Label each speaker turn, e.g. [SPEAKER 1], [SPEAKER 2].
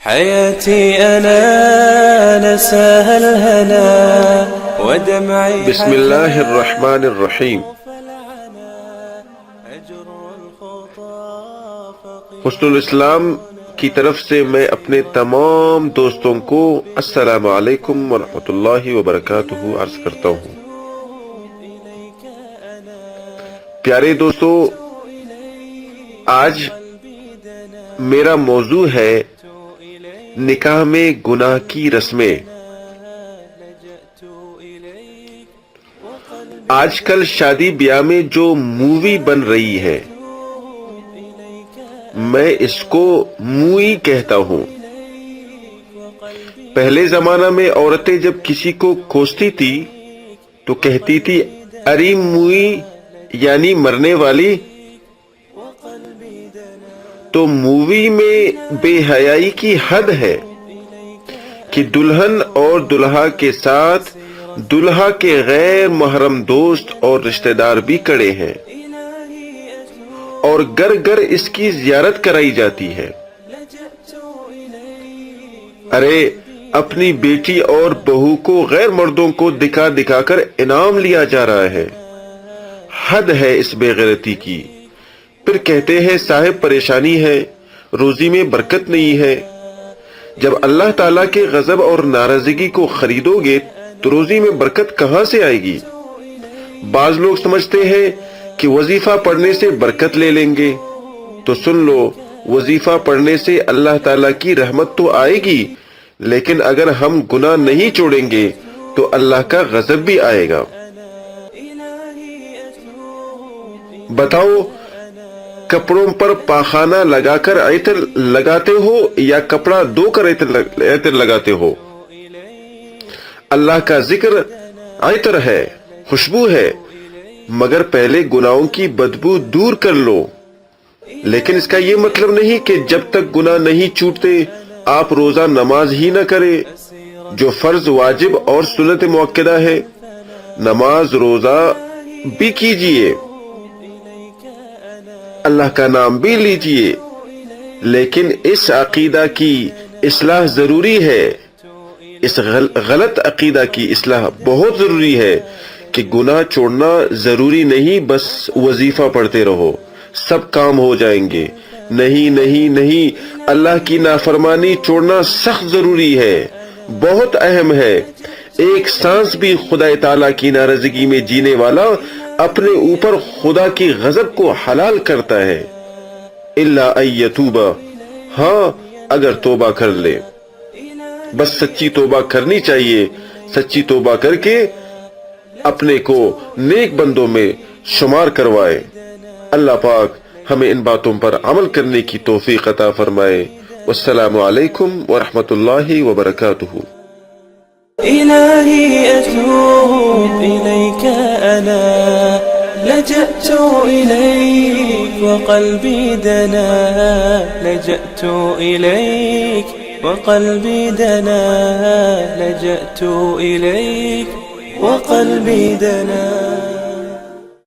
[SPEAKER 1] حياتي أنا نساها الهنا ودمعي
[SPEAKER 2] بسم اللہ الرحمن الرحیم۔ حسن الاسلام کی طرف سے میں اپنے تمام دوستوں کو السلام علیکم ورحمۃ اللہ وبرکاتہ عرض کرتا ہوں۔ پیارے دوستو، آج میرا موضوع ہے نکاح میں گناہ کی رسمیں۔ آج کل شادی بیاہ میں جو مووی بن رہی ہے، میں اس کو موئی کہتا ہوں۔ پہلے زمانہ میں عورتیں جب کسی کو کوستی تھی تو کہتی تھی اری موئی، یعنی مرنے والی۔ تو مووی میں بے حیائی کی حد ہے کہ دلہن اور دلہا کے ساتھ دلہا کے غیر محرم دوست اور رشتہ دار بھی کڑے ہیں، اور گھر گھر اس کی زیارت کرائی جاتی ہے۔ ارے اپنی بیٹی اور بہو کو غیر مردوں کو دکھا دکھا کر انعام لیا جا رہا ہے۔ حد ہے اس بے غیرتی کی۔ پھر کہتے ہیں صاحب پریشانی ہے، روزی میں برکت نہیں ہے۔ جب اللہ تعالیٰ کے غضب اور ناراضگی کو خریدو گے تو روزی میں برکت کہاں سے آئے گی؟ بعض لوگ سمجھتے ہیں کہ وظیفہ پڑھنے سے برکت لے لیں گے، تو سن لو، وظیفہ پڑھنے سے اللہ تعالیٰ کی رحمت تو آئے گی، لیکن اگر ہم گناہ نہیں چھوڑیں گے تو اللہ کا غضب بھی آئے گا۔ بتاؤ، کپڑوں پر پاخانہ لگا کر عطر لگاتے ہو یا کپڑا دھو کر عطر لگاتے ہو؟ اللہ کا ذکر عطر ہے، خوشبو ہے، مگر پہلے گناہوں کی بدبو دور کر لو۔ لیکن اس کا یہ مطلب نہیں کہ جب تک گناہ نہیں چھوٹتے آپ روزہ نماز ہی نہ کریں، جو فرض، واجب اور سنت مؤکدہ ہے۔ نماز روزہ بھی کیجئے، اللہ کا نام بھی لیجئے، لیکن اس عقیدہ کی اصلاح ضروری ہے۔ اس غلط عقیدہ کی اصلاح بہت ضروری ہے کہ گناہ چھوڑنا ضروری نہیں بس وظیفہ پڑھتے رہو سب کام ہو جائیں گے۔ نہیں نہیں نہیں، اللہ کی نافرمانی چھوڑنا سخت ضروری ہے، بہت اہم ہے۔ ایک سانس بھی خدا تعالیٰ کی ناراضگی میں جینے والا اپنے اوپر خدا کی غضب کو حلال کرتا ہے، الا ان یتوبا، ہاں اگر توبہ کر لے۔ بس سچی توبہ کرنی چاہیے، سچی توبہ کر کے اپنے کو نیک بندوں میں شمار کروائے۔ اللہ پاک ہمیں ان باتوں پر عمل کرنے کی توفیق عطا فرمائے۔ والسلام علیکم ورحمۃ اللہ وبرکاتہ۔
[SPEAKER 1] إلهي أتوب إليك أنا لجأت إليك وقلبي دنا، لجأت إليك وقلبي دنا، لجأت إليك وقلبي دنا۔